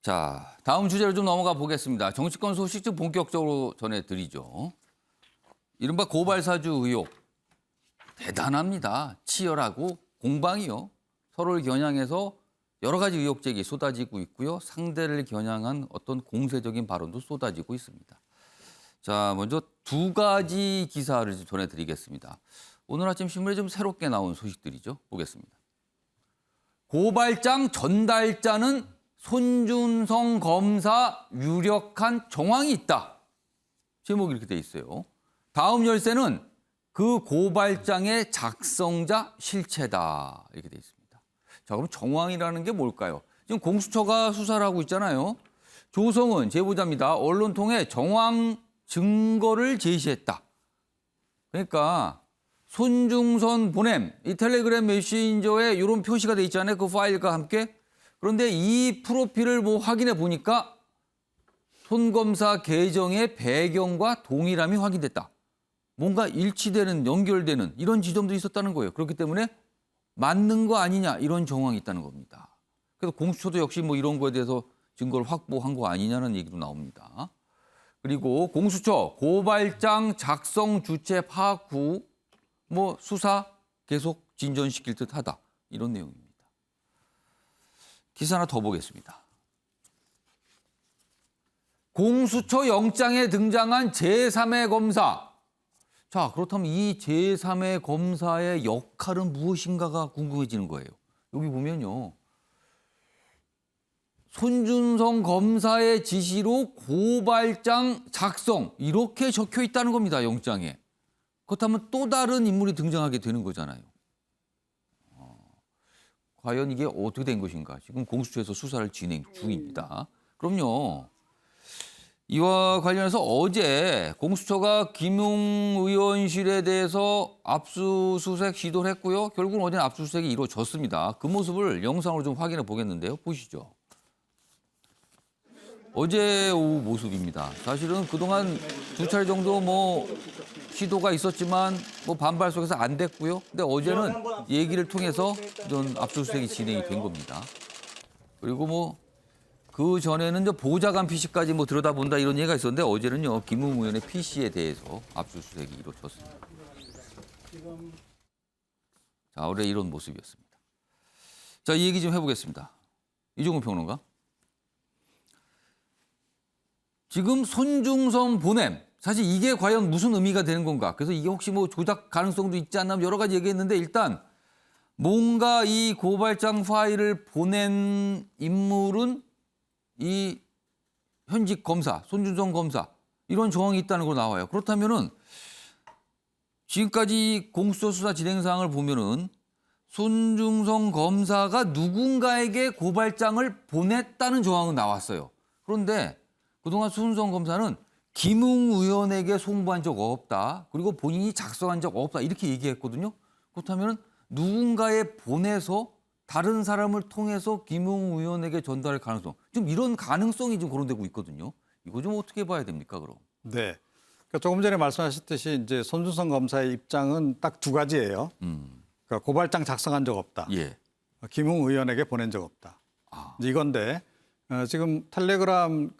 자, 다음 주제로 좀 넘어가 보겠습니다. 정치권 소식 좀 본격적으로 전해드리죠. 이른바 고발사주 의혹. 대단합니다. 치열하고 공방이요. 서로를 겨냥해서 여러 가지 의혹 제기 쏟아지고 있고요. 상대를 겨냥한 어떤 공세적인 발언도 쏟아지고 있습니다. 자, 먼저 두 가지 기사를 좀 전해드리겠습니다. 오늘 아침 신문에 좀 새롭게 나온 소식들이죠. 보겠습니다. 고발장 전달자는 손준성 검사 유력한 정황이 있다. 제목이 이렇게 돼 있어요. 다음 열쇠는 그 고발장의 작성자 실체다. 이렇게 돼 있습니다. 자, 그럼 정황이라는 게 뭘까요? 지금 공수처가 수사를 하고 있잖아요. 조성은 제보자입니다. 언론 통해 정황 증거를 제시했다. 그러니까 손중선 보냄, 이 텔레그램 메신저에 이런 표시가 돼 있잖아요. 그 파일과 함께. 그런데 이 프로필을 확인해 보니까 손 검사 계정의 배경과 동일함이 확인됐다. 뭔가 일치되는, 연결되는 이런 지점도 있었다는 거예요. 그렇기 때문에 맞는 거 아니냐 이런 정황이 있다는 겁니다. 그래서 공수처도 역시 이런 거에 대해서 증거를 확보한 거 아니냐는 얘기도 나옵니다. 그리고 공수처 고발장 작성 주체 파악 후 수사 계속 진전시킬 듯하다. 이런 내용입니다. 기사 하나 더 보겠습니다. 공수처 영장에 등장한 제3의 검사. 자, 그렇다면 이 제3의 검사의 역할은 무엇인가가 궁금해지는 거예요. 여기 보면요. 손준성 검사의 지시로 고발장 작성 이렇게 적혀 있다는 겁니다. 영장에. 그렇다면 또 다른 인물이 등장하게 되는 거잖아요. 과연 이게 어떻게 된 것인가. 지금 공수처에서 수사를 진행 중입니다. 그럼요. 이와 관련해서 어제 공수처가 김웅 의원실에 대해서 압수수색 시도를 했고요. 결국은 어제는 압수수색이 이루어졌습니다. 그 모습을 영상으로 좀 확인해 보겠는데요. 보시죠. 어제 오후 모습입니다. 사실은 그동안 두 차례 정도 시도가 있었지만 반발 속에서 안 됐고요. 근데 어제는 얘기를 통해서 이런 압수수색이 진행이 된 겁니다. 그리고 그 전에는 보좌관 PC까지 들여다본다 이런 얘기가 있었는데 어제는요 김웅 의원의 PC에 대해서 압수수색이 이루어졌습니다. 자, 올해 이런 모습이었습니다. 자, 이 얘기 좀 해보겠습니다. 이종훈 평론가. 지금 손중선 보냄. 사실 이게 과연 무슨 의미가 되는 건가? 그래서 이게 혹시 조작 가능성도 있지 않나 여러 가지 얘기했는데 일단 뭔가 이 고발장 파일을 보낸 인물은 이 현직 검사, 손준성 검사 이런 정황이 있다는 걸 나와요. 그렇다면은 지금까지 공수처 수사 진행 사항을 보면은 손준성 검사가 누군가에게 고발장을 보냈다는 정황은 나왔어요. 그런데 그동안 손준성 검사는 김웅 의원에게 송부한 적 없다. 그리고 본인이 작성한 적 없다. 이렇게 얘기했거든요. 그렇다면 누군가에 보내서 다른 사람을 통해서 김웅 의원에게 전달할 가능성. 지금 이런 가능성이 좀 거론되고 있거든요. 이거 좀 어떻게 봐야 됩니까, 그럼? 네. 그러니까 조금 전에 말씀하셨듯이 이제 손준성 검사의 입장은 딱 두 가지예요. 그러니까 고발장 작성한 적 없다. 예. 김웅 의원에게 보낸 적 없다. 이제 이건데 지금 텔레그램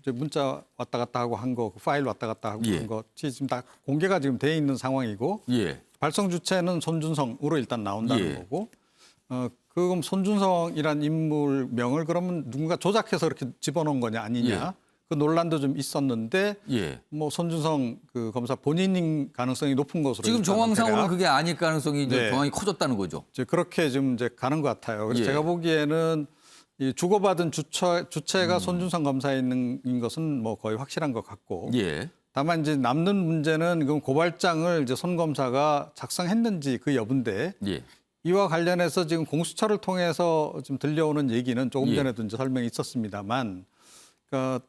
이제 문자 왔다 갔다 하고 한 거, 파일 왔다 갔다 하고 예. 한 거 지금 다 공개가 지금 돼 있는 상황이고 예. 발송 주체는 손준성으로 일단 나온다는 예. 거고 그럼 손준성이란 인물명을 그러면 누군가 조작해서 이렇게 집어넣은 거냐 아니냐 예. 그 논란도 좀 있었는데 예. 손준성 그 검사 본인인 가능성이 높은 것으로 지금 정황상으로는 그게 아닐 가능성이 이제 네. 정황이 커졌다는 거죠. 이제 그렇게 좀 이제 가는 것 같아요. 그래서 예. 제가 보기에는 이 주고받은 주체가 손준성 검사인 것은 거의 확실한 것 같고 예. 다만 이제 남는 문제는 그럼 고발장을 이제 손 검사가 작성했는지 그 여부인데 예. 이와 관련해서 지금 공수처를 통해서 지금 들려오는 얘기는 조금 예. 전에도 이제 설명이 있었습니다만 그러니까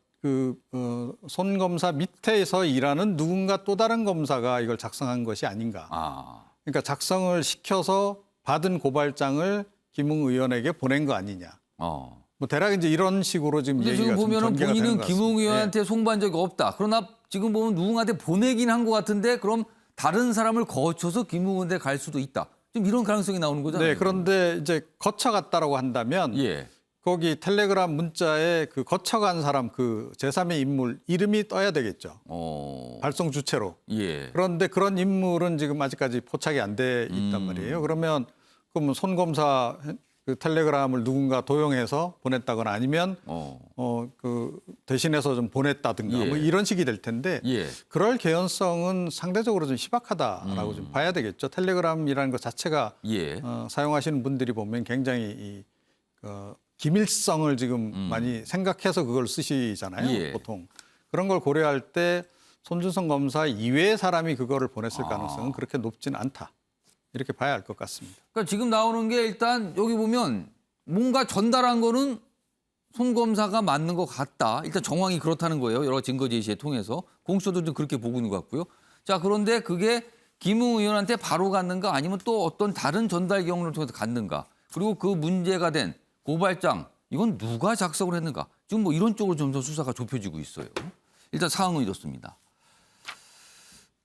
손 검사 밑에서 일하는 누군가 또 다른 검사가 이걸 작성한 것이 아닌가. 그러니까 작성을 시켜서 받은 고발장을 김웅 의원에게 보낸 거 아니냐. 대략 이제 이런 식으로 지금 근데 얘기가 지금 보면은 전개가 되는 본인은 것 김웅 같습니다. 의원한테 송부한 적이 없다. 그러나 지금 보면 누군가한테 보내긴 한 것 같은데 그럼 다른 사람을 거쳐서 김웅 의원한테 갈 수도 있다. 지금 이런 가능성이 나오는 거잖아요. 네, 그런데 이제 거쳐갔다라고 한다면 예. 거기 텔레그램 문자에 그 거쳐간 사람 그 제3의 인물 이름이 떠야 되겠죠. 발송 주체로. 예. 그런데 그런 인물은 지금 아직까지 포착이 안 돼 있단 말이에요. 그러면 손 검사 그 텔레그램을 누군가 도용해서 보냈다거나 아니면 그 대신해서 좀 보냈다든가 예. 뭐 이런 식이 될 텐데 예. 그럴 개연성은 상대적으로 좀 희박하다라고 좀 봐야 되겠죠. 텔레그램이라는 것 자체가 예. 사용하시는 분들이 보면 굉장히 기밀성을 지금 많이 생각해서 그걸 쓰시잖아요. 예. 보통 그런 걸 고려할 때 손준성 검사 이외의 사람이 그거를 보냈을 가능성은 그렇게 높지는 않다. 이렇게 봐야 할 것 같습니다. 그러니까 지금 나오는 게 일단 여기 보면 뭔가 전달한 거는 손 검사가 맞는 것 같다. 일단 정황이 그렇다는 거예요. 여러 증거 제시에 통해서. 공수처도 좀 그렇게 보고 있는 것 같고요. 자, 그런데 그게 김웅 의원한테 바로 갔는가 아니면 또 어떤 다른 전달 경로를 통해서 갔는가. 그리고 그 문제가 된 고발장 이건 누가 작성을 했는가. 지금 뭐 이런 쪽으로 점점 수사가 좁혀지고 있어요. 일단 상황은 이렇습니다.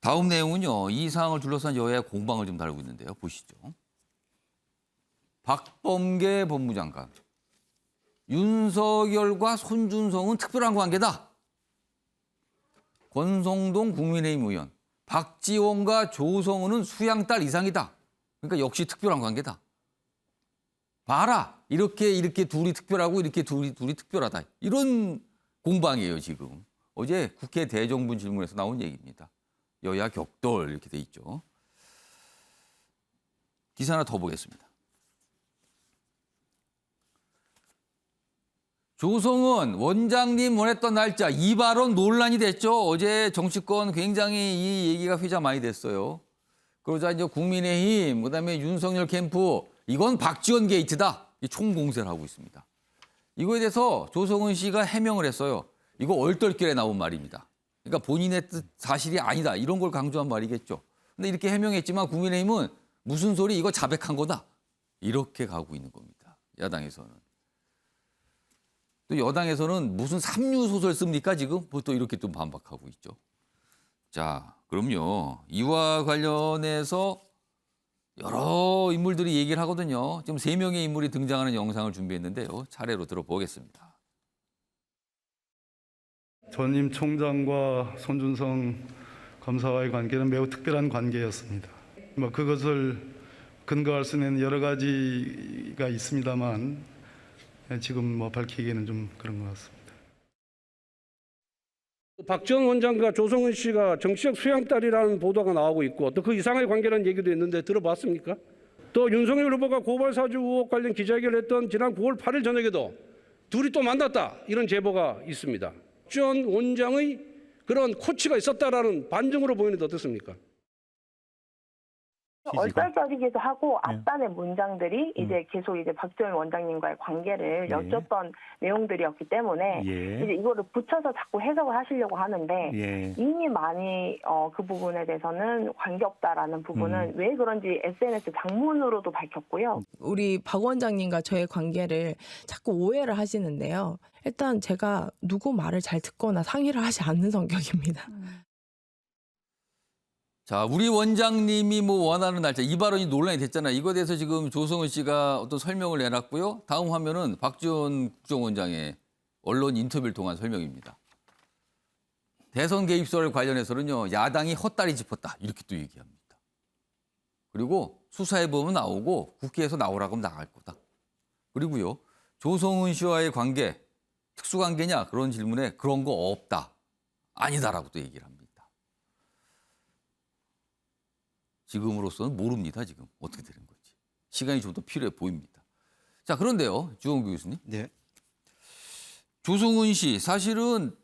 다음 내용은요. 이 사항을 둘러싼 여야의 공방을 좀 다루고 있는데요. 보시죠. 박범계 법무장관. 윤석열과 손준성은 특별한 관계다. 권성동 국민의힘 의원. 박지원과 조성은은 수양딸 이상이다. 그러니까 역시 특별한 관계다. 봐라. 이렇게 둘이 특별하고 이렇게 둘이 특별하다. 이런 공방이에요, 지금. 어제 국회 대정부 질문에서 나온 얘기입니다. 여야 격돌 이렇게 돼 있죠. 기사 하나 더 보겠습니다. 조성은 원장님 원했던 날짜 이 발언 논란이 됐죠. 어제 정치권 굉장히 이 얘기가 회자 많이 됐어요. 그러자 이제 국민의힘 그다음에 윤석열 캠프 이건 박지원 게이트다. 총공세를 하고 있습니다. 이거에 대해서 조성은 씨가 해명을 했어요. 이거 얼떨결에 나온 말입니다. 그러니까 본인의 뜻 사실이 아니다. 이런 걸 강조한 말이겠죠. 근데 이렇게 해명했지만 국민의힘은 무슨 소리 이거 자백한 거다. 이렇게 가고 있는 겁니다. 야당에서는. 또 여당에서는 무슨 삼류소설 씁니까 지금? 또 이렇게 또 반박하고 있죠. 자, 그럼요. 이와 관련해서 여러 인물들이 얘기를 하거든요. 지금 3명의 인물이 등장하는 영상을 준비했는데요. 차례로 들어보겠습니다. 전임 총장과 손준성 검사와의 관계는 매우 특별한 관계였습니다. 그것을 근거할 수 있는 여러 가지가 있습니다만 지금 밝히기에는 좀 그런 것 같습니다. 박지원 원장과 조성은 씨가 정치적 수양딸이라는 보도가 나오고 있고 또 그 이상의 관계라는 얘기도 있는데 들어봤습니까? 또 윤석열 후보가 고발 사주 의혹 관련 기자회견을 했던 지난 9월 8일 저녁에도 둘이 또 만났다 이런 제보가 있습니다. 박지원 원장의 그런 코치가 있었다라는 반증으로 보이는데 어떻습니까? 얼떨떨이기도 하고 앞단의 문장들이 이제 계속 이제 박지원 원장님과의 관계를 여쭸던 내용들이었기 때문에 이제 이거를 붙여서 자꾸 해석을 하시려고 하는데 이미 많이 그 부분에 대해서는 관계없다라는 부분은 왜 그런지 SNS 장문으로도 밝혔고요. 우리 박 원장님과 저의 관계를 자꾸 오해를 하시는데요. 일단 제가 누구 말을 잘 듣거나 상의를 하지 않는 성격입니다. 자, 우리 원장님이 뭐 원하는 날짜 이 발언이 논란이 됐잖아요. 이거에 대해서 지금 조성은 씨가 어떤 설명을 내놨고요. 다음 화면은 박지원 국정원장의 언론 인터뷰를 통한 설명입니다. 대선 개입설 관련해서는요. 야당이 헛다리 짚었다. 이렇게 또 얘기합니다. 그리고 수사해보면 나오고 국회에서 나오라고 하면 나갈 거다. 그리고요. 조성은 씨와의 관계, 특수관계냐 그런 질문에 그런 거 없다. 아니다라고 또 얘기를 합니다. 지금으로서는 모릅니다. 지금 어떻게 되는 건지. 시간이 좀 더 필요해 보입니다. 자, 그런데요. 주홍규 교수님. 네. 조성은 씨 사실은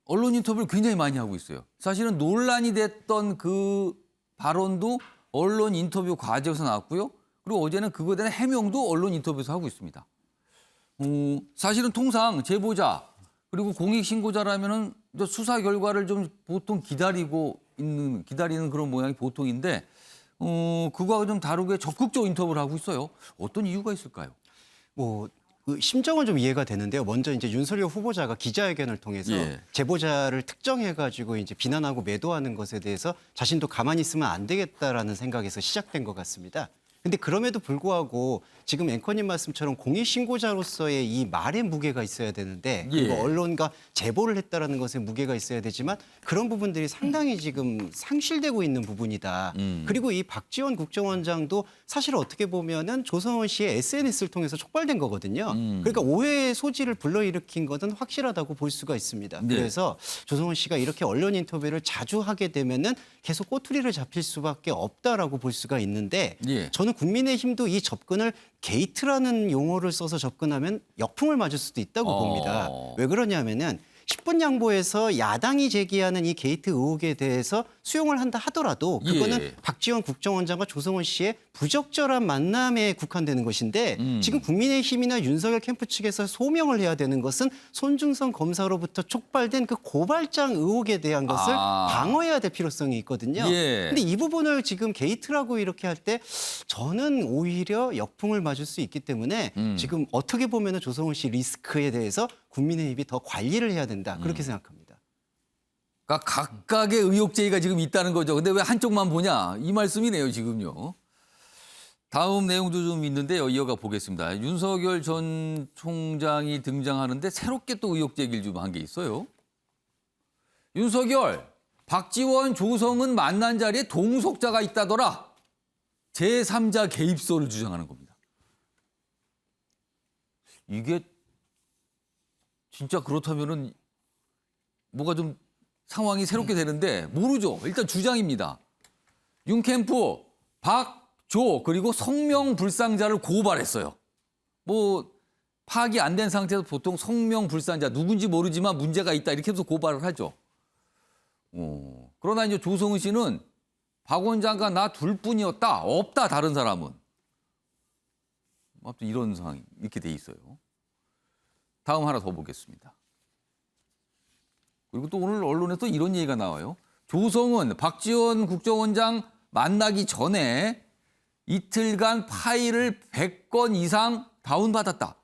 언론 인터뷰를 굉장히 많이 하고 있어요. 사실은 논란이 됐던 그 발언도 언론 인터뷰 과정에서 나왔고요. 그리고 어제는 그거에 대한 해명도 언론 인터뷰에서 하고 있습니다. 사실은 통상 제보자 그리고 공익신고자라면은 수사 결과를 좀 보통 기다리는 그런 모양이 보통인데 그거하고 좀 다르게 적극적 인터뷰를 하고 있어요. 어떤 이유가 있을까요? 그 심정은 좀 이해가 되는데요. 먼저 이제 윤석열 후보자가 기자회견을 통해서 제보자를 특정해가지고 이제 비난하고 매도하는 것에 대해서 자신도 가만히 있으면 안 되겠다라는 생각에서 시작된 것 같습니다. 근데 그럼에도 불구하고 지금 앵커님 말씀처럼 공익신고자로서의 이 말의 무게가 있어야 되는데 그리고 예. 언론과 제보를 했다라는 것에 무게가 있어야 되지만 그런 부분들이 상당히 지금 상실되고 있는 부분이다. 그리고 이 박지원 국정원장도 사실 어떻게 보면은 조성은 씨의 SNS를 통해서 촉발된 거거든요. 그러니까 오해의 소지를 불러일으킨 것은 확실하다고 볼 수가 있습니다. 네. 그래서 조성은 씨가 이렇게 언론 인터뷰를 자주 하게 되면은 계속 꼬투리를 잡힐 수밖에 없다라고 볼 수가 있는데 예. 저는 국민의힘도 이 접근을 게이트라는 용어를 써서 접근하면 역풍을 맞을 수도 있다고 봅니다. 왜 그러냐면은 10분 양보해서 야당이 제기하는 이 게이트 의혹에 대해서 수용을 한다 하더라도 그거는 예. 박지원 국정원장과 조성은 씨의 부적절한 만남에 국한되는 것인데 지금 국민의힘이나 윤석열 캠프 측에서 소명을 해야 되는 것은 손중성 검사로부터 촉발된 그 고발장 의혹에 대한 것을 방어해야 될 필요성이 있거든요. 예. 근데 이 부분을 지금 게이트라고 이렇게 할 때 저는 오히려 역풍을 맞을 수 있기 때문에 지금 어떻게 보면 조성은 씨 리스크에 대해서 국민의힘이 더 관리를 해야 된다. 그렇게 생각합니다. 그러니까 각각의 의혹 제기가 지금 있다는 거죠. 근데 왜 한쪽만 보냐 이 말씀이네요 지금요. 다음 내용도 좀 있는데요. 이어가 보겠습니다. 윤석열 전 총장이 등장하는데 새롭게 또 의혹 제기를 좀 한 게 있어요. 윤석열, 박지원, 조성은 만난 자리에 동석자가 있다더라. 제3자 개입설을 주장하는 겁니다. 이게 진짜 그렇다면은 뭐가 좀 상황이 새롭게 되는데 모르죠. 일단 주장입니다. 윤 캠프 박, 조 그리고 성명불상자를 고발했어요. 뭐 파악이 안 된 상태에서 보통 성명불상자 누군지 모르지만 문제가 있다 이렇게 해서 고발을 하죠. 그러나 이제 조성은 씨는 박 원장과 나 둘뿐이었다. 없다 다른 사람은. 아무튼 이런 상황이 이렇게 돼 있어요. 다음 하나 더 보겠습니다. 그리고 또 오늘 언론에 또 이런 얘기가 나와요. 조성은 박지원 국정원장 만나기 전에 이틀간 파일을 100건 이상 다운받았다.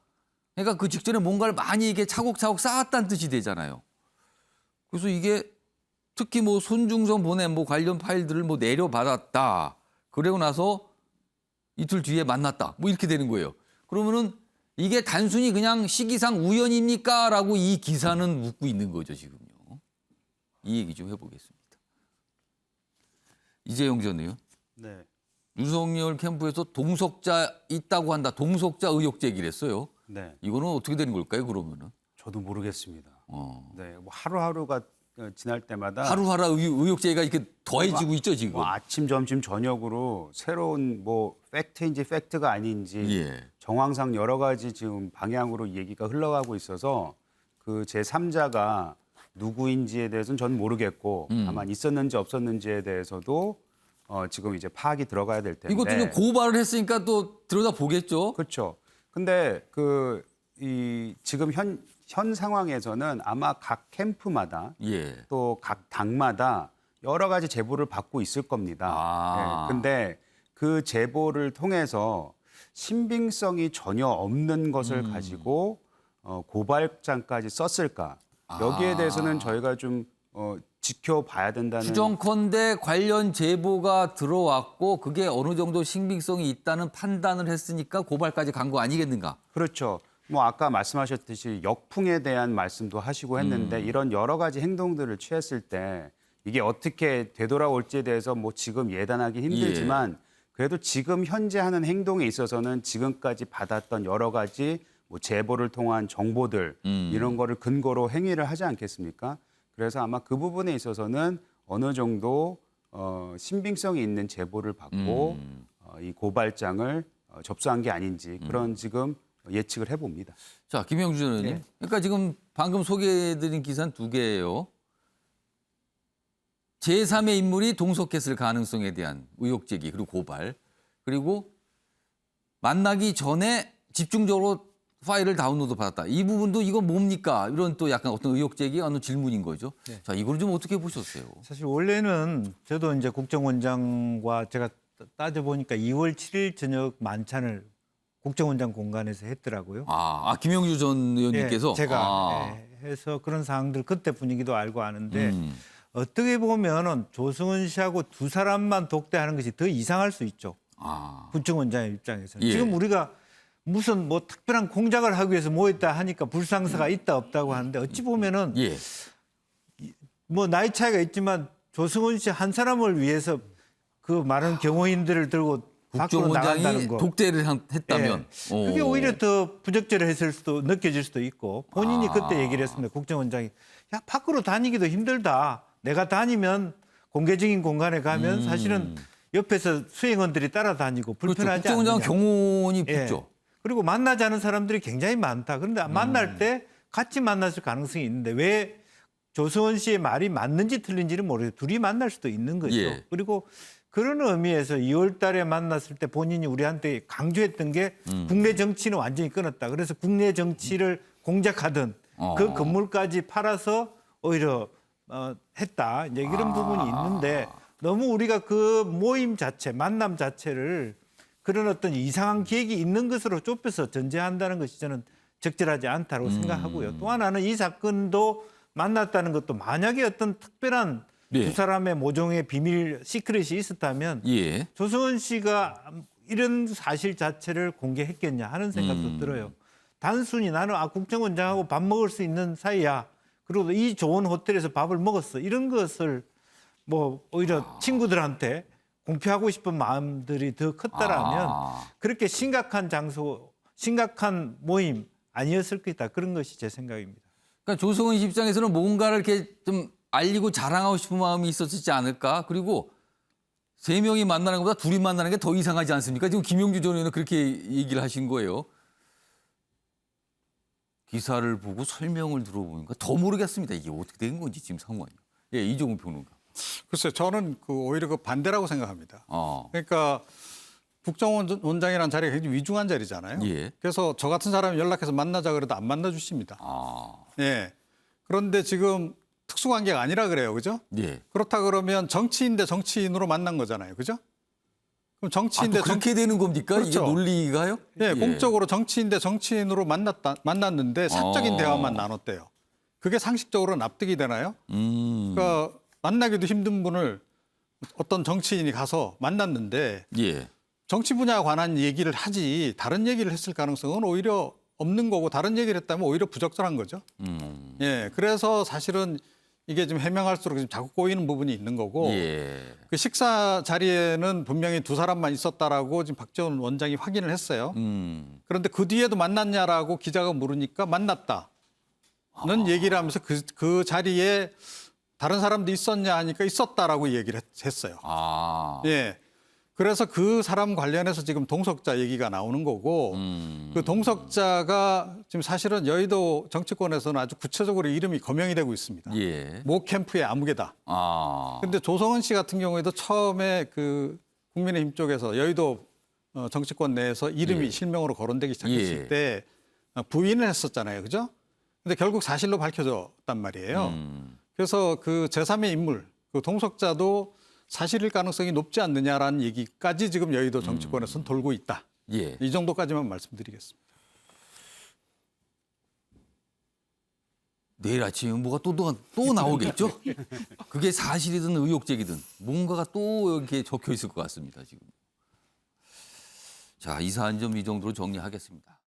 그러니까 그 직전에 뭔가를 많이 이게 차곡차곡 쌓았다는 뜻이 되잖아요. 그래서 이게 특히 뭐 손중성 보낸 뭐 관련 파일들을 뭐 내려받았다. 그러고 나서 이틀 뒤에 만났다. 뭐 이렇게 되는 거예요. 그러면은 이게 단순히 그냥 시기상 우연입니까? 라고 이 기사는 묻고 있는 거죠, 지금요. 이 얘기 좀 해보겠습니다. 이재용 전 의원. 네. 윤석열 캠프에서 동석자 있다고 한다. 동석자 의혹 제기를 했어요. 네. 이거는 어떻게 되는 걸까요, 그러면은? 저도 모르겠습니다. 네. 뭐 하루하루가 지날 때마다 하루하루 의혹 제기가 이렇게 더해지고 있죠, 지금. 뭐 아침, 점심, 저녁으로 새로운 뭐 팩트인지 팩트가 아닌지 예. 정황상 여러 가지 지금 방향으로 얘기가 흘러가고 있어서 그 제3자가 누구인지에 대해서는 저는 모르겠고 다만 있었는지 없었는지에 대해서도 지금 이제 파악이 들어가야 될 텐데. 이것도 좀 고발을 했으니까 또 들여다 보겠죠. 그렇죠. 근데 지금 현 상황에서는 아마 각 캠프마다 예. 또 각 당마다 여러 가지 제보를 받고 있을 겁니다. 네, 근데 그 제보를 통해서 신빙성이 전혀 없는 것을 가지고 고발장까지 썼을까? 여기에 대해서는 저희가 좀 지켜봐야 된다는. 추정컨대 관련 제보가 들어왔고 그게 어느 정도 신빙성이 있다는 판단을 했으니까 고발까지 간 거 아니겠는가? 그렇죠. 뭐 아까 말씀하셨듯이 역풍에 대한 말씀도 하시고 했는데 이런 여러 가지 행동들을 취했을 때 이게 어떻게 되돌아올지에 대해서 뭐 지금 예단하기 힘들지만 그래도 지금 현재 하는 행동에 있어서는 지금까지 받았던 여러 가지 뭐 제보를 통한 정보들 이런 거를 근거로 행위를 하지 않겠습니까? 그래서 아마 그 부분에 있어서는 어느 정도 신빙성이 있는 제보를 받고 이 고발장을 접수한 게 아닌지 그런 지금 예측을 해봅니다. 자, 김영주 전 의원님. 네. 그러니까 지금 방금 소개해드린 기사는 두 개예요. 제3의 인물이 동석했을 가능성에 대한 의혹 제기 그리고 고발. 그리고 만나기 전에 집중적으로 파일을 다운로드 받았다. 이 부분도 이거 뭡니까? 이런 또 약간 어떤 의혹 제기 어느 질문인 거죠. 네. 자, 이걸 좀 어떻게 보셨어요? 사실 원래는 저도 이제 국정원장과 제가 따져보니까 2월 7일 저녁 만찬을 국정원장 공간에서 했더라고요. 김영주 전 의원님께서? 예, 제가 해서 그런 상황들 그때 분위기도 알고 아는데 어떻게 보면은 조승은 씨하고 두 사람만 독대하는 것이 더 이상할 수 있죠. 국정원장의 입장에서는. 예. 지금 우리가 무슨 뭐 특별한 공작을 하기 위해서 모였다 하니까 불상사가 있다 없다고 하는데 어찌 보면은 예. 뭐 나이 차이가 있지만 조승원 씨 한 사람을 위해서 그 많은 경호인들을 들고 밖으로 나간다는 국정원장이 거. 독대를 했다면 예. 그게 오히려 더 부적절했을 수도 느껴질 수도 있고 본인이 그때 얘기를 했습니다. 국정원장이 야 밖으로 다니기도 힘들다. 내가 다니면 공개적인 공간에 가면 사실은 옆에서 수행원들이 따라다니고 불편하지 그렇죠. 국정원장 않느냐. 경호원이 예. 붙죠. 그리고 만나지 않은 사람들이 굉장히 많다. 그런데 만날 때 같이 만났을 가능성이 있는데 왜 조승원 씨의 말이 맞는지 틀린지는 모르겠어요. 둘이 만날 수도 있는 거죠. 예. 그리고 그런 의미에서 2월 달에 만났을 때 본인이 우리한테 강조했던 게 국내 정치는 완전히 끊었다. 그래서 국내 정치를 공작하던 그 건물까지 팔아서 오히려 했다. 이제 이런 부분이 있는데 너무 우리가 그 모임 자체, 만남 자체를 그런 어떤 이상한 계획이 있는 것으로 좁혀서 전제한다는 것이 저는 적절하지 않다고 생각하고요. 또 하나는 이 사건도 만났다는 것도 만약에 어떤 특별한 네. 두 사람의 모종의 비밀 시크릿이 있었다면 예. 조승원 씨가 이런 사실 자체를 공개했겠냐 하는 생각도 들어요. 단순히 나는 국정원장하고 밥 먹을 수 있는 사이야. 그리고 이 좋은 호텔에서 밥을 먹었어. 이런 것을 뭐 오히려 친구들한테 공표하고 싶은 마음들이 더 컸다라면 그렇게 심각한 장소, 심각한 모임 아니었을 것이다. 그런 것이 제 생각입니다. 그러니까 조승원 씨 입장에서는 뭔가를 이렇게 좀 알리고 자랑하고 싶은 마음이 있었지 않을까? 그리고 세 명이 만나는 것보다 둘이 만나는 게 더 이상하지 않습니까? 지금 김용주 전 의원은 그렇게 얘기를 하신 거예요. 기사를 보고 설명을 들어보니까 더 모르겠습니다. 이게 어떻게 된 건지 지금 상황이. 예, 이종우 평론가. 글쎄요, 저는 오히려 그 반대라고 생각합니다. 그러니까 국정원장이라는 자리가 굉장히 위중한 자리잖아요. 예. 그래서 저 같은 사람이 연락해서 만나자 그래도 안 만나 주십니다. 예. 그런데 지금 특수관계가 아니라 그래요, 그죠? 예. 그렇다 그러면 정치인 대 정치인으로 만난 거잖아요, 그죠? 그럼 정치인 대 그렇게 되는 겁니까? 그렇죠. 이게 논리가요? 예, 공적으로 정치인 대 정치인으로 만났는데 사적인 대화만 나눴대요. 그게 상식적으로 납득이 되나요? 그러니까 만나기도 힘든 분을 어떤 정치인이 가서 만났는데 예. 정치 분야에 관한 얘기를 하지 다른 얘기를 했을 가능성은 오히려 없는 거고 다른 얘기를 했다면 오히려 부적절한 거죠. 예, 그래서 사실은 이게 좀 해명할수록 지금 자꾸 꼬이는 부분이 있는 거고 예. 그 식사 자리에는 분명히 두 사람만 있었다라고 지금 박지원 원장이 확인을 했어요. 그런데 그 뒤에도 만났냐라고 기자가 물으니까 만났다는 얘기를 하면서 그 자리에 다른 사람도 있었냐 하니까 있었다라고 얘기를 했어요. 예. 그래서 그 사람 관련해서 지금 동석자 얘기가 나오는 거고 그 동석자가 지금 사실은 여의도 정치권에서는 아주 구체적으로 이름이 거명이 되고 있습니다. 예. 모 캠프의 아무개다. 근데 조성은 씨 같은 경우에도 처음에 그 국민의힘 쪽에서 여의도 정치권 내에서 이름이 실명으로 거론되기 시작했을 때 부인을 했었잖아요. 그죠? 근데 결국 사실로 밝혀졌단 말이에요. 그래서 그 제3의 인물, 그 동석자도 사실일 가능성이 높지 않느냐라는 얘기까지 지금 여의도 정치권에서는 돌고 있다. 예. 이 정도까지만 말씀드리겠습니다. 내일 아침에 뭐가 또 나오겠죠? 그게 사실이든 의혹적이든 뭔가가 또 이렇게 적혀 있을 것 같습니다, 지금. 자, 이 사안 좀 이 정도로 정리하겠습니다.